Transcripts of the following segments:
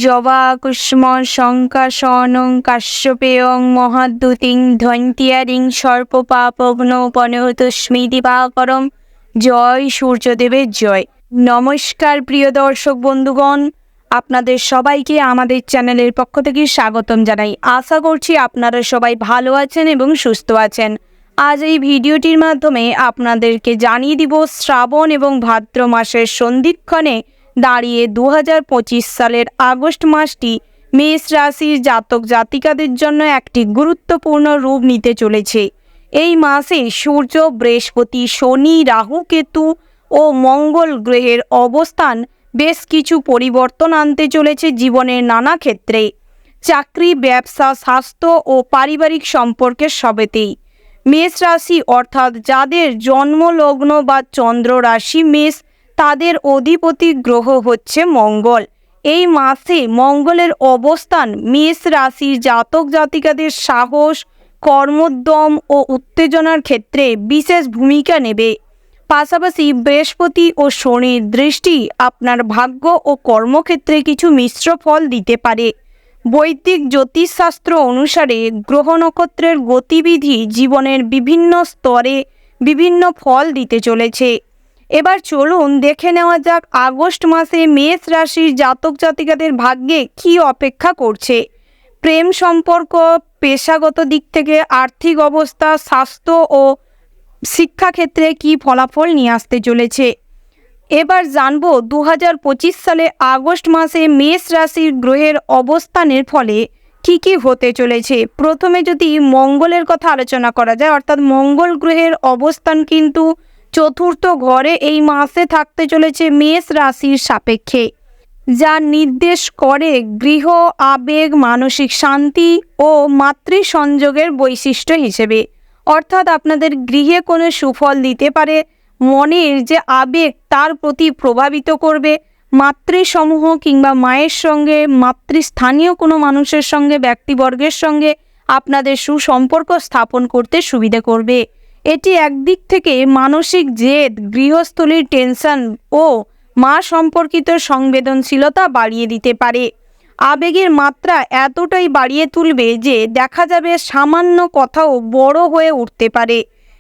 জবা কুষ্ম শঙ্কাশনং কাশ্যপেয়ং মহাদ্যুতিং ধন্তিয়ারিং সর্পপাপগ্ন পনহতস্মি দিবাকরম। জয় সূর্যদেবের জয়। নমস্কার প্রিয় দর্শক বন্ধুগণ, আপনাদের সবাইকে আমাদের চ্যানেলের পক্ষ থেকে স্বাগতম জানাই। আশা করছি আপনারা সবাই ভালো আছেন এবং সুস্থ আছেন। আজ এই ভিডিওটির মাধ্যমে আপনাদেরকে জানিয়ে দিব শ্রাবণ এবং ভাদ্র মাসের সন্ধিক্ষণে দাঁড়িয়ে 2025 সালের আগস্ট মাসটি মেষ রাশির জাতক জাতিকাদের জন্য একটি গুরুত্বপূর্ণ রূপ নিতে চলেছে। এই মাসে সূর্য, বৃহস্পতি, শনি, রাহু, কেতু ও মঙ্গল গ্রহের অবস্থান বেশ কিছু পরিবর্তন আনতে চলেছে জীবনের নানা ক্ষেত্রে। চাকরি, ব্যবসা, স্বাস্থ্য ও পারিবারিক সম্পর্কের সবেতেই। মেষ রাশি অর্থাৎ যাদের জন্মলগ্ন বা চন্দ্র রাশি মেষ, তাদের অধিপতি গ্রহ হচ্ছে মঙ্গল। এই মাসে মঙ্গলের অবস্থান মেষ রাশির জাতক জাতিকাদের সাহস, কর্মোদ্যম ও উত্তেজনার ক্ষেত্রে বিশেষ ভূমিকা নেবে। পাশাপাশি বৃহস্পতি ও শনির দৃষ্টি আপনার ভাগ্য ও কর্মক্ষেত্রে কিছু মিশ্র ফল দিতে পারে। বৈদিক জ্যোতিষশাস্ত্র অনুসারে গ্রহ নক্ষত্রের গতিবিধি জীবনের বিভিন্ন স্তরে বিভিন্ন ফল দিতে চলেছে। এবার চলুন দেখে নেওয়া যাক আগস্ট মাসে মেষ রাশির জাতক জাতিকাদের ভাগ্যে কী অপেক্ষা করছে। প্রেম সম্পর্ক, পেশাগত দিক থেকে আর্থিক অবস্থা, স্বাস্থ্য ও শিক্ষাক্ষেত্রে কী ফলাফল নিয়ে আসতে চলেছে। এবার জানব 2025 সালে আগস্ট মাসে মেষ রাশির গ্রহের অবস্থানের ফলে কী হতে চলেছে। প্রথমে যদি মঙ্গলের কথা আলোচনা করা যায়, অর্থাৎ মঙ্গল গ্রহের অবস্থান কিন্তু চতুর্থ ঘরে এই মাসে থাকতে চলেছে মেষ রাশির সাপেক্ষে, যা নির্দেশ করে গৃহ, আবেগ, মানসিক শান্তি ও মাতৃ সংযোগের বৈশিষ্ট্য হিসেবে। অর্থাৎ আপনাদের গৃহে কোনো সুফল দিতে পারে, মনের যে আবেগ তার প্রতি প্রভাবিত করবে। মাতৃসমূহ কিংবা মায়ের সঙ্গে, মাতৃস্থানীয় কোনো মানুষের সঙ্গে, ব্যক্তিবর্গের সঙ্গে আপনাদের সুসম্পর্ক স্থাপন করতে সুবিধা করবে। এটি একদিক থেকে মানসিক জেদ, গৃহস্থলীর টেনশন ও মা সম্পর্কিত সংবেদনশীলতা বাড়িয়ে দিতে পারে। আবেগের মাত্রা এতটাই বাড়িয়ে তুলবে যে দেখা যাবে সামান্য কথাও বড় হয়ে উঠতে পারে।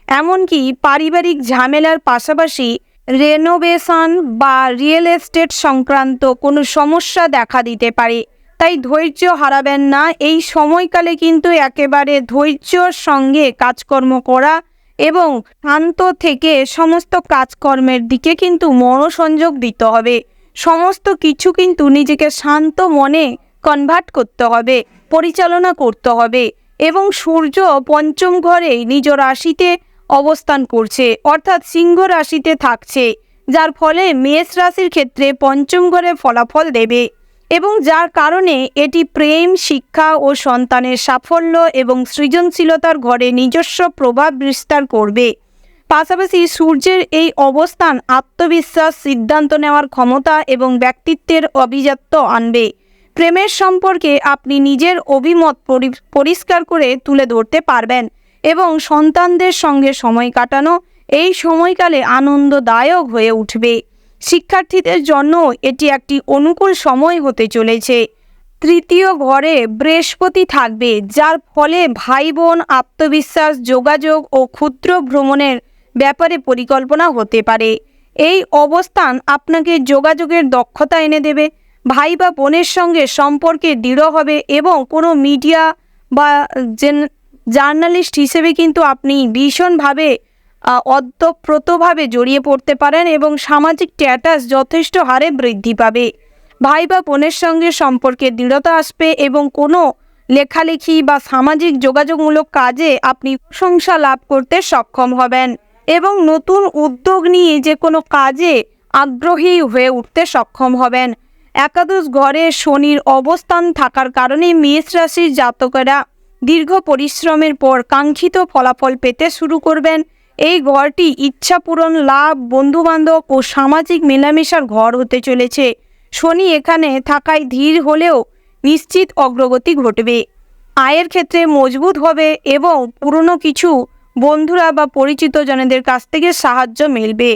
এমনকি পারিবারিক ঝামেলার পাশাপাশি রেনোভেশন বা রিয়েল এস্টেট সংক্রান্ত কোনো সমস্যা দেখা দিতে পারে। তাই ধৈর্য হারাবেন না। এই সময়কালে কিন্তু একেবারে ধৈর্যর সঙ্গে কাজকর্ম করা এবং শান্ত থেকে সমস্ত কাজকর্মের দিকে কিন্তু মনোসংযোগ দিতে হবে। সমস্ত কিছু কিন্তু নিজেকে শান্ত মনে কনভার্ট করতে হবে, পরিচালনা করতে হবে। এবং সূর্য পঞ্চম ঘরে নিজ রাশিতে অবস্থান করছে, অর্থাৎ সিংহ রাশিতে থাকছে, যার ফলে মেষ রাশির ক্ষেত্রে পঞ্চম ঘরে ফলাফল দেবে এবং যার কারণে এটি প্রেম, শিক্ষা ও সন্তানের সাফল্য এবং সৃজনশীলতার ঘরে নিজস্ব প্রভাব বিস্তার করবে। পাশাপাশি সূর্যের এই অবস্থান আত্মবিশ্বাস, সিদ্ধান্ত নেওয়ার ক্ষমতা এবং ব্যক্তিত্বের অভিজাত্য আনবে। প্রেমের সম্পর্কে আপনি নিজের অভিমত পরিষ্কার করে তুলে ধরতে পারবেন এবং সন্তানদের সঙ্গে সময় কাটানো এই সময়কালে আনন্দদায়ক হয়ে উঠবে। শিক্ষার্থীদের জন্য এটি একটি অনুকূল সময় হতে চলেছে। তৃতীয় ঘরে বৃহস্পতি থাকবে, যার ফলে ভাই বোন, আত্মবিশ্বাস, যোগাযোগ ও ক্ষুদ্র ভ্রমণের ব্যাপারে পরিকল্পনা হতে পারে। এই অবস্থান আপনাকে যোগাযোগের দক্ষতা এনে দেবে। ভাই বা বোনের সঙ্গে সম্পর্কে দৃঢ় হবে এবং কোনো মিডিয়া বা জার্নালিস্ট হিসেবে কিন্তু আপনি ভীষণভাবে ওতপ্রোতভাবে জড়িয়ে পড়তে পারেন এবং সামাজিক স্ট্যাটাস যথেষ্ট হারে বৃদ্ধি পাবে। ভাই বা বোনের সঙ্গে সম্পর্কে দৃঢ়তা আসবে এবং কোনো লেখালেখি বা সামাজিক যোগাযোগমূলক কাজে আপনি প্রশংসা লাভ করতে সক্ষম হবেন এবং নতুন উদ্যোগ নিয়ে যে কোনো কাজে আগ্রহী হয়ে উঠতে সক্ষম হবেন। একাদশ ঘরে শনির অবস্থান থাকার কারণে মেষ রাশির জাতকেরা দীর্ঘ পরিশ্রমের পর কাঙ্ক্ষিত ফলাফল পেতে শুরু করবেন। এই ঘরটি ইচ্ছা পূরণ, লাভ, বন্ধুবান্ধব ও সামাজিক মেলামেশার ঘর হতে চলেছে। শনি এখানে থাকায় ধীর হলেও নিশ্চিত অগ্রগতি ঘটবে। আয়ের ক্ষেত্রে মজবুত হবে এবং পুরনো কিছু বন্ধুরা বা পরিচিত জনদের কাছ থেকে সাহায্য মিলবে।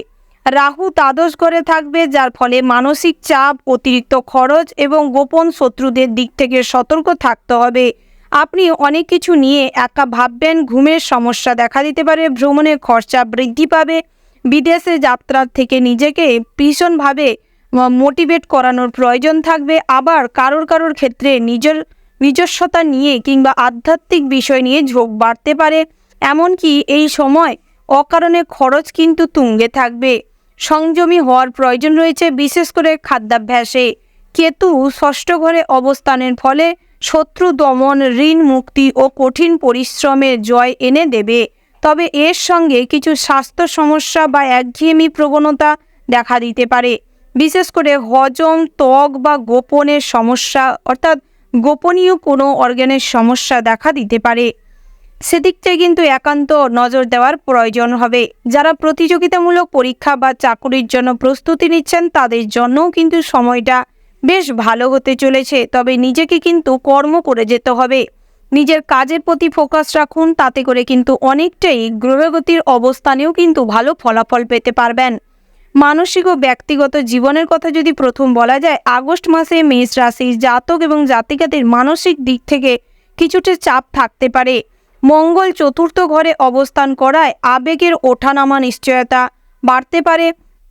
রাহু দ্বাদশ ঘরে থাকবে, যার ফলে মানসিক চাপ, অতিরিক্ত খরচ এবং গোপন শত্রুদের দিক থেকে সতর্ক থাকতে হবে। আপনি অনেক কিছু নিয়ে একা ভাববেন, ঘুমের সমস্যা দেখা দিতে পারে, ভ্রমণের খরচা বৃদ্ধি পাবে, বিদেশে যাত্রার থেকে নিজেকে ভীষণভাবে মোটিভেট করানোর প্রয়োজন থাকবে। আবার কারোর ক্ষেত্রে নিজস্বতা নিয়ে কিংবা আধ্যাত্মিক বিষয় নিয়ে ঝোঁক বাড়তে পারে। এমনকি এই সময় অকারণে খরচ কিন্তু তুঙ্গে থাকবে। সংযমী হওয়ার প্রয়োজন রয়েছে, বিশেষ করে খাদ্যাভ্যাসে। কেতু ষষ্ঠ ঘরে অবস্থানের ফলে শত্রু দমন, ঋণ মুক্তি ও কঠিন পরিশ্রমের জয় এনে দেবে। তবে এর সঙ্গে কিছু স্বাস্থ্য সমস্যা বা একঘেয়েমি প্রবণতা দেখা দিতে পারে, বিশেষ করে হজম, ত্বক বা গোপনের সমস্যা, অর্থাৎ গোপনীয় কোনো অর্গানের সমস্যা দেখা দিতে পারে। সেদিকটাই কিন্তু একান্ত নজর দেওয়ার প্রয়োজন হবে। যারা প্রতিযোগিতামূলক পরীক্ষা বা চাকরির জন্য প্রস্তুতি নিচ্ছেন তাদের জন্যও কিন্তু সময়টা বেশ ভালো হতে চলেছে। তবে নিজেকে কিন্তু কর্ম করে যেতে হবে, নিজের কাজের প্রতি ফোকাস রাখুন, তাতে করে কিন্তু অনেকটাই গ্রহগতির অবস্থানেও কিন্তু ভালো ফলাফল পেতে পারবেন। মানসিক ও ব্যক্তিগত জীবনের কথা যদি প্রথম বলা যায়, আগস্ট মাসে মেষ রাশির জাতক এবং জাতিকাদের মানসিক দিক থেকে কিছুটা চাপ থাকতে পারে। মঙ্গল চতুর্থ ঘরে অবস্থান করায় আবেগের ওঠানামা নিশ্চয়তা বাড়তে পারে।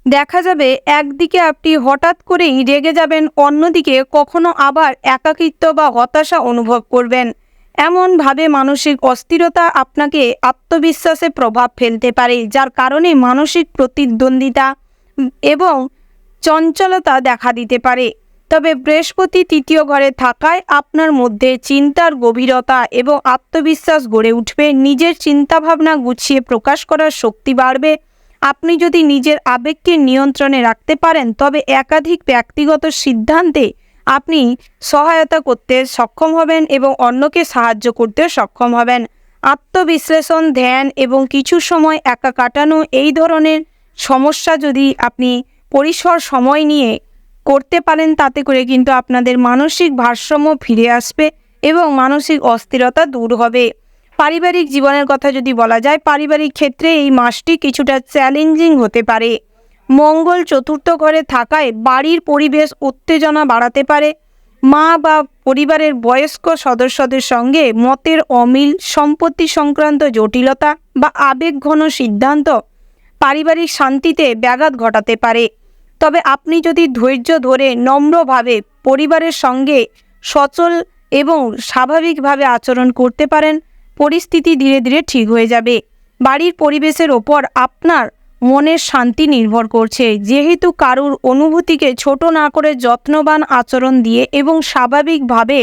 দেখা যাবে একদিকে আপনি হঠাৎ করেই রেগে যাবেন, অন্যদিকে কখনো আবার একাকিত্ব বা হতাশা অনুভব করবেন। এমনভাবে মানসিক অস্থিরতা আপনাকে আত্মবিশ্বাসে প্রভাব ফেলতে পারে, যার কারণে মানসিক প্রতিদ্বন্দ্বিতা এবং চঞ্চলতা দেখা দিতে পারে। তবে বৃহস্পতি তৃতীয় ঘরে থাকায় আপনার মধ্যে চিন্তার গভীরতা এবং আত্মবিশ্বাস গড়ে উঠবে। নিজের চিন্তাভাবনা গুছিয়ে প্রকাশ করার শক্তি বাড়বে। আপনি যদি নিজের আবেগকে নিয়ন্ত্রণে রাখতে পারেন, তবে একাধিক ব্যক্তিগত সিদ্ধান্তে আপনি সহায়তা করতে সক্ষম হবেন এবং অন্যকে সাহায্য করতে সক্ষম হবেন। আত্মবিশ্লেষণ, ধ্যান এবং কিছু সময় একা কাটানো, এই ধরনের সমস্যা যদি আপনি পরিসর সময় নিয়ে করতে পারেন, তাতে করে কিন্তু আপনাদের মানসিক ভারসাম্য ফিরে আসবে এবং মানসিক অস্থিরতা দূর হবে। পারিবারিক জীবনের কথা যদি বলা যায়, পারিবারিক ক্ষেত্রে এই মাসটি কিছুটা চ্যালেঞ্জিং হতে পারে। মঙ্গল চতুর্থ ঘরে থাকায় বাড়ির পরিবেশ উত্তেজনা বাড়াতে পারে। মা বা পরিবারের বয়স্ক সদস্যদের সঙ্গে মতের অমিল, সম্পত্তি সংক্রান্ত জটিলতা বা আবেগঘন সিদ্ধান্ত পারিবারিক শান্তিতে ব্যাঘাত ঘটাতে পারে। তবে আপনি যদি ধৈর্য ধরে নম্রভাবে পরিবারের সঙ্গে সচল এবং স্বাভাবিকভাবে আচরণ করতে পারেন, পরিস্থিতি ধীরে ধীরে ঠিক হয়ে যাবে। বাড়ির পরিবেশের ওপর আপনার মনের শান্তি নির্ভর করছে। যেহেতু কারুর অনুভূতিকে ছোট না করে যত্নবান আচরণ দিয়ে এবং স্বাভাবিকভাবে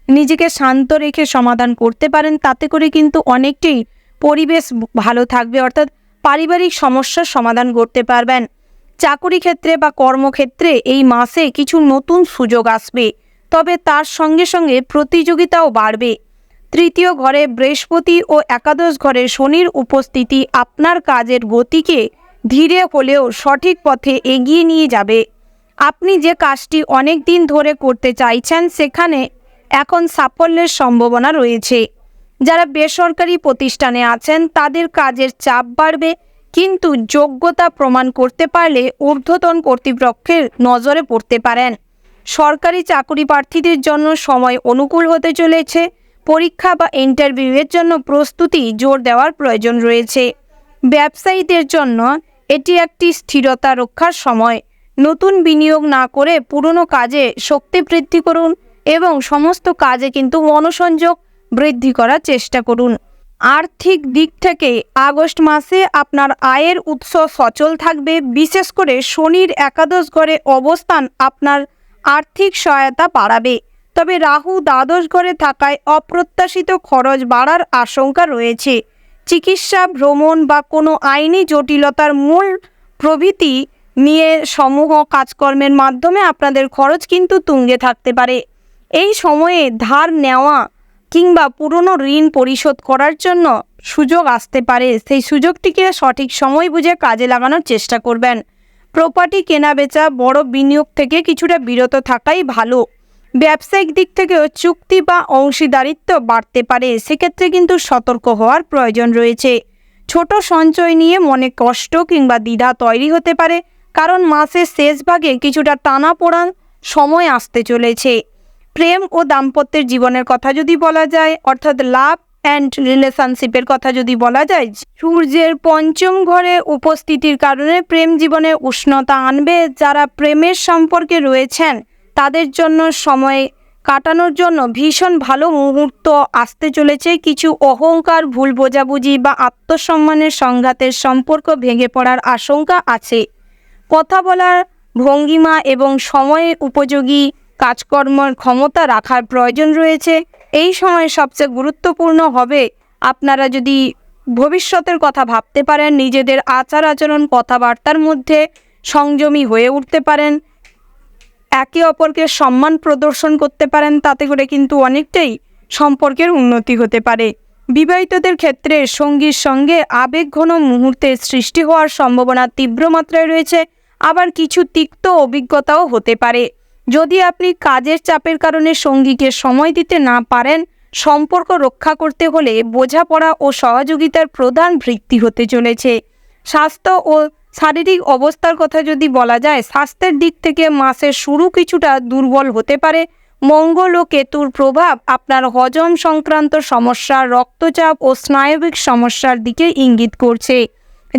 নিজেকে শান্ত রেখে সমাধান করতে পারেন, তাতে করে কিন্তু অনেকটাই পরিবেশ ভালো থাকবে, অর্থাৎ পারিবারিক সমস্যার সমাধান করতে পারবেন। চাকরি ক্ষেত্রে বা কর্মক্ষেত্রে এই মাসে কিছু নতুন সুযোগ আসবে, তবে তার সঙ্গে সঙ্গে প্রতিযোগিতাও বাড়বে। তৃতীয় ঘরে বৃহস্পতি ও একাদশ ঘরে শনির উপস্থিতি আপনার কাজের গতিকে ধীরে হলেও সঠিক পথে এগিয়ে নিয়ে যাবে। আপনি যে কাজটি অনেক দিন ধরে করতে চাইছেন, সেখানে এখন সাফল্যের সম্ভাবনা রয়েছে। যারা বেসরকারি প্রতিষ্ঠানে আছেন তাদের কাজের চাপ বাড়বে, কিন্তু যোগ্যতা প্রমাণ করতে পারলে ঊর্ধ্বতন কর্তৃপক্ষের নজরে পড়তে পারেন। সরকারি চাকরি প্রার্থীদের জন্য সময় অনুকূল হতে চলেছে। পরীক্ষা বা ইন্টারভিউয়ের জন্য প্রস্তুতি জোর দেওয়ার প্রয়োজন রয়েছে। ব্যবসায়ীদের জন্য এটি একটি স্থিরতা রক্ষার সময়। নতুন বিনিয়োগ না করে পুরনো কাজে শক্তি বৃদ্ধি করুন এবং সমস্ত কাজে কিন্তু মনোসংযোগ বৃদ্ধি করার চেষ্টা করুন। আর্থিক দিক থেকে আগস্ট মাসে আপনার আয়ের উৎস সচল থাকবে। বিশেষ করে শনির একাদশ ঘরে অবস্থান আপনার আর্থিক সহায়তা বাড়াবে। তবে রাহু দ্বাদশ ঘরে থাকায় অপ্রত্যাশিত খরচ বাড়ার আশঙ্কা রয়েছে। চিকিৎসা, ভ্রমণ বা কোনো আইনি জটিলতার মূল প্রভৃতি নিয়ে সমূহ কাজকর্মের মাধ্যমে আপনাদের খরচ কিন্তু তুঙ্গে থাকতে পারে। এই সময়ে ধার নেওয়া কিংবা পুরনো ঋণ পরিশোধ করার জন্য সুযোগ আসতে পারে। সেই সুযোগটিকে সঠিক সময় বুঝে কাজে লাগানোর চেষ্টা করবেন। প্রপার্টি কেনাবেচা, বড় বিনিয়োগ থেকে কিছুটা বিরত থাকাই ভালো। ব্যবসায়িক দিক থেকেও চুক্তি বা অংশীদারিত্ব বাড়তে পারে, সেক্ষেত্রে কিন্তু সতর্ক হওয়ার প্রয়োজন রয়েছে। ছোট সঞ্চয় নিয়ে মনে কষ্ট কিংবা দ্বিধা তৈরি হতে পারে, কারণ মাসের শেষ ভাগে কিছুটা টানাপোড়েন সময় আসতে চলেছে। প্রেম ও দাম্পত্যের জীবনের কথা যদি বলা যায়, অর্থাৎ লাভ অ্যান্ড রিলেশনশিপের কথা যদি বলা যায়, সূর্যের পঞ্চম ঘরে উপস্থিতির কারণে প্রেম জীবনে উষ্ণতা আনবে। যারা প্রেমের সম্পর্কে রয়েছেন তাদের জন্য সময় কাটানোর জন্য ভীষণ ভালো মুহূর্ত আসতে চলেছে। কিছু অহংকার, ভুল বোঝাবুঝি বা আত্মসম্মানের সংঘাতের সম্পর্ক ভেঙে পড়ার আশঙ্কা আছে। কথা বলার ভঙ্গিমা এবং সময়ে উপযোগী কাজকর্মের ক্ষমতা রাখার প্রয়োজন রয়েছে। এই সময় সবচেয়ে গুরুত্বপূর্ণ হবে আপনারা যদি ভবিষ্যতের কথা ভাবতে পারেন, নিজেদের আচার আচরণ কথাবার্তার মধ্যে সংযমী হয়ে উঠতে পারেন, একে অপরকে সম্মান প্রদর্শন করতে পারেন, তাতে করে কিন্তু অনেকটাই সম্পর্কের উন্নতি হতে পারে। বিবাহিতদের ক্ষেত্রে সঙ্গীর সঙ্গে আবেগঘন মুহূর্তের সৃষ্টি হওয়ার সম্ভাবনা তীব্র মাত্রায় রয়েছে, আবার কিছু তিক্ত অভিজ্ঞতাও হতে পারে। যদি আপনি কাজের চাপের কারণে সঙ্গীকে সময় দিতে না পারেন, সম্পর্ক রক্ষা করতে হলে বোঝাপড়া ও সহযোগিতার প্রধান ভিত্তি হতে চলেছে। স্বাস্থ্য ও শারীরিক অবস্থার কথা যদি বলা যায়, স্বাস্থ্যের দিক থেকে মাসের শুরু কিছুটা দুর্বল হতে পারে। মঙ্গল ও কেতুর প্রভাব আপনার হজম সংক্রান্ত সমস্যা, রক্তচাপ ও স্নায়বিক সমস্যার দিকে ইঙ্গিত করছে।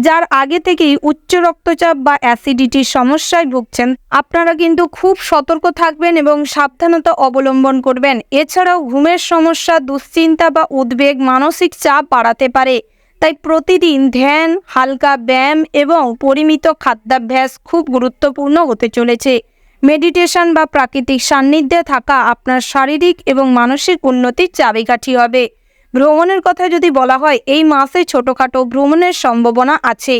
যার আগে থেকেই উচ্চ রক্তচাপ বা অ্যাসিডিটির সমস্যায় ভুগছেন, আপনারা কিন্তু খুব সতর্ক থাকবেন এবং সাবধানতা অবলম্বন করবেন। এছাড়াও ঘুমের সমস্যা, দুশ্চিন্তা বা উদ্বেগ মানসিক চাপ বাড়াতে পারে। তাই প্রতিদিন ধ্যান, হালকা ব্যায়াম এবং পরিমিত খাদ্যাভ্যাস খুব গুরুত্বপূর্ণ হতে চলেছে। মেডিটেশন বা প্রাকৃতিক সান্নিধ্যে থাকা আপনার শারীরিক এবং মানসিক উন্নতির চাবিকাঠি হবে। ভ্রমণের কথা যদি বলা হয়, এই মাসে ছোটোখাটো ভ্রমণের সম্ভাবনা আছে।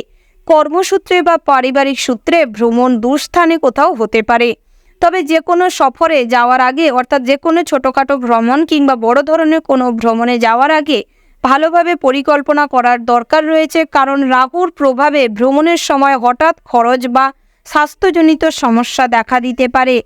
কর্মসূত্রে বা পারিবারিক সূত্রে ভ্রমণ দূরস্থানে কোথাও হতে পারে। তবে যে কোনো সফরে যাওয়ার আগে, অর্থাৎ যে কোনো ছোটোখাটো ভ্রমণ কিংবা বড় ধরনের কোনো ভ্রমণে যাওয়ার আগে ভালোভাবে পরিকল্পনা করার দরকার রয়েছে, কারণ রাহুর প্রভাবে ভ্রমণের সময় হঠাৎ খরচ বা স্বাস্থ্যজনিত সমস্যা দেখা দিতে পারে।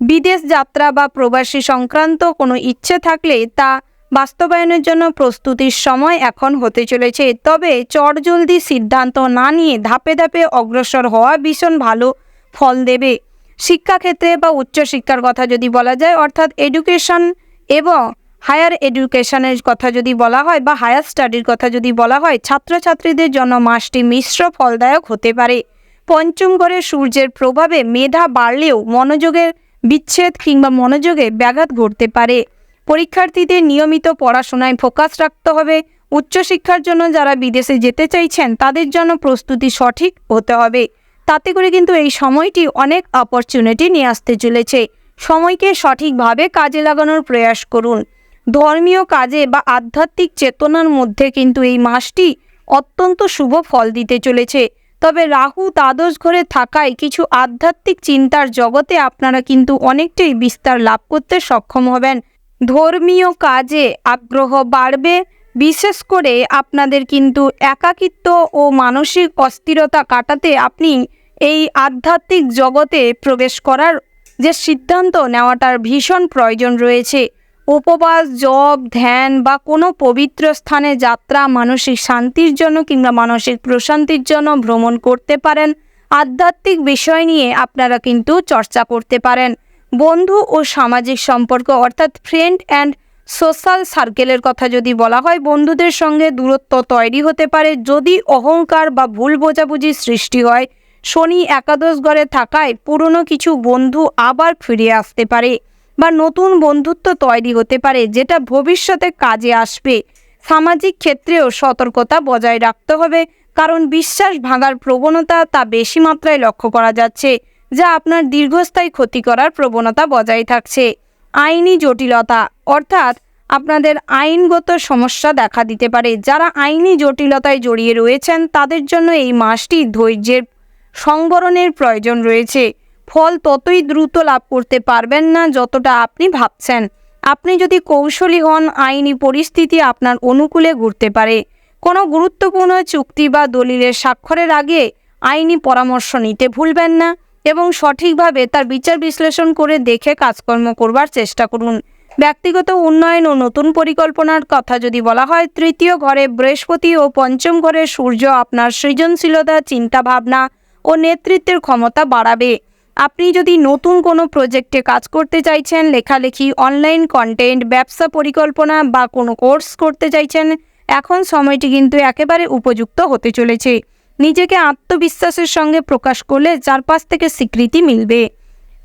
বিদেশ যাত্রা বা প্রবাসী সংক্রান্ত কোনো ইচ্ছে থাকলে তা বাস্তবায়নের জন্য প্রস্তুতির সময় এখন হতে চলেছে। তবে চটজলদি সিদ্ধান্ত না নিয়ে ধাপে ধাপে অগ্রসর হওয়া ভীষণ ভালো ফল দেবে। শিক্ষাক্ষেত্রে বা উচ্চশিক্ষার কথা যদি বলা যায়, অর্থাৎ এডুকেশন এবং হায়ার এডুকেশনের কথা যদি বলা হয় বা হায়ার স্টাডির কথা যদি বলা হয়, ছাত্রছাত্রীদের জন্য মাসটি মিশ্র ফলদায়ক হতে পারে। পঞ্চম ঘরে সূর্যের প্রভাবে মেধা বাড়লেও মনোযোগের বিচ্ছেদ কিংবা মনোযোগে ব্যাঘাত ঘটতে পারে। পরীক্ষার্থীদের নিয়মিত পড়াশোনায় ফোকাস রাখতে হবে। উচ্চশিক্ষার জন্য যারা বিদেশে যেতে চাইছেন তাদের জন্য প্রস্তুতি সঠিক হতে হবে। তাতে করে কিন্তু এই সময়টি অনেক অপরচুনিটি নিয়ে আসতে চলেছে। সময়কে সঠিকভাবে কাজে লাগানোর প্রয়াস করুন। ধর্মীয় কাজে বা আধ্যাত্মিক চেতনার মধ্যে কিন্তু এই মাসটি অত্যন্ত শুভ ফল দিতে চলেছে। তবে রাহু দ্বাদশ ঘরে থাকায় কিছু আধ্যাত্মিক চিন্তার জগতে আপনারা কিন্তু অনেকটাই বিস্তার লাভ করতে সক্ষম হবেন। ধর্মীয় কাজে আগ্রহ বাড়বে। বিশেষ করে আপনাদের কিন্তু একাকিত্ব ও মানসিক অস্থিরতা কাটাতে আপনি এই আধ্যাত্মিক জগতে প্রবেশ করার যে সিদ্ধান্ত নেওয়াটার ভীষণ প্রয়োজন রয়েছে। উপবাস, জপ, ধ্যান বা কোনো পবিত্র স্থানে যাত্রা মানসিক শান্তির জন্য কিংবা মানসিক প্রশান্তির জন্য ভ্রমণ করতে পারেন। আধ্যাত্মিক বিষয় নিয়ে আপনারা কিন্তু চর্চা করতে পারেন। বন্ধু ও সামাজিক সম্পর্ক, অর্থাৎ ফ্রেন্ড অ্যান্ড সোশ্যাল সার্কেলের কথা যদি বলা হয়, বন্ধুদের সঙ্গে দূরত্ব তৈরি হতে পারে যদি অহংকার বা ভুল বোঝাবুঝির সৃষ্টি হয়। শনি একাদশ ঘরে থাকায় পুরনো কিছু বন্ধু আবার ফিরে আসতে পারে বা নতুন বন্ধুত্ব তৈরি হতে পারে, যেটা ভবিষ্যতে কাজে আসবে। সামাজিক ক্ষেত্রেও সতর্কতা বজায় রাখতে হবে, কারণ বিশ্বাস ভাঙার প্রবণতা তা বেশি মাত্রায় লক্ষ্য করা যাচ্ছে, যা আপনার দীর্ঘস্থায়ী ক্ষতি করার প্রবণতা বজায় থাকছে। আইনি জটিলতা, অর্থাৎ আপনাদের আইনগত সমস্যা দেখা দিতে পারে। যারা আইনি জটিলতায় জড়িয়ে রয়েছেন তাদের জন্য এই মাসটি ধৈর্যের সংবরণের প্রয়োজন রয়েছে। ফল ততই দ্রুত লাভ করতে পারবেন না যতটা আপনি ভাবছেন। আপনি যদি কৌশলী হন, আইনি পরিস্থিতি আপনার অনুকূলে ঘুরতে পারে। কোনো গুরুত্বপূর্ণ চুক্তি বা দলিলের স্বাক্ষরের আগে আইনি পরামর্শ নিতে ভুলবেন না এবং সঠিকভাবে তার বিচার বিশ্লেষণ করে দেখে কাজকর্ম করবার চেষ্টা করুন। ব্যক্তিগত উন্নয়ন ও নতুন পরিকল্পনার কথা যদি বলা হয়, তৃতীয় ঘরে বৃহস্পতি ও পঞ্চম ঘরে সূর্য আপনার সৃজনশীলতা, চিন্তাভাবনা ও নেতৃত্বের ক্ষমতা বাড়াবে। আপনি যদি নতুন কোনো প্রজেক্টে কাজ করতে চাইছেন, লেখালেখি, অনলাইন কন্টেন্ট, ব্যবসা পরিকল্পনা বা কোনো কোর্স করতে চাইছেন, এখন সময়টি কিন্তু একেবারে উপযুক্ত হতে চলেছে। নিজেকে আত্মবিশ্বাসের সঙ্গে প্রকাশ করলে চারপাশ থেকে স্বীকৃতি মিলবে।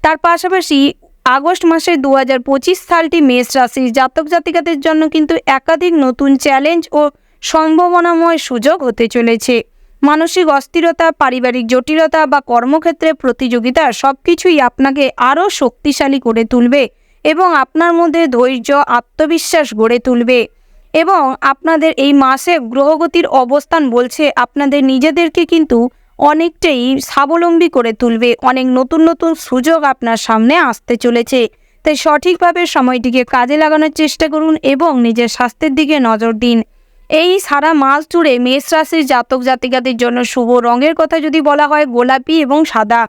তার পাশাপাশি আগস্ট মাসে 2025 সালটি মেষ রাশির জাতক জাতিকাদের জন্য কিন্তু একাধিক নতুন চ্যালেঞ্জ ও সম্ভাবনাময় সুযোগ হতে চলেছে। মানসিক অস্থিরতা, পারিবারিক জটিলতা বা কর্মক্ষেত্রে প্রতিযোগিতা সবকিছুই আপনাকে আরও শক্তিশালী করে তুলবে এবং আপনার মধ্যে ধৈর্য, আত্মবিশ্বাস গড়ে তুলবে। এবং আপনাদের এই মাসে গ্রহগতির অবস্থান বলছে আপনাদের নিজেদেরকে কিন্তু অনেকটাই স্বাবলম্বী করে তুলবে। অনেক নতুন নতুন সুযোগ আপনার সামনে আসতে চলেছে। তাই সঠিকভাবে সময়টিকে কাজে লাগানোর চেষ্টা করুন এবং নিজের স্বাস্থ্যের দিকে নজর দিন। এই সারা মাস জুড়ে মেষ রাশির জাতক জাতিকাদের জন্য শুভ রঙের কথা যদি বলা হয়, গোলাপি এবং সাদা।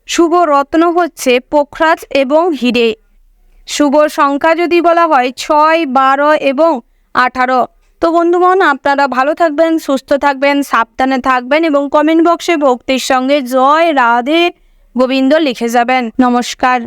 শুভ রত্ন হচ্ছে পোখরাজ এবং হিরে। শুভ সংখ্যা যদি বলা হয় 6, 12 এবং 18। তো বন্ধুগণ, আপনারা ভালো থাকবেন, সুস্থ থাকবেন, সাবধানে থাকবেন এবং কমেন্ট বক্সে ভক্তির সঙ্গে জয় রাধে গোবিন্দ লিখে যাবেন। নমস্কার।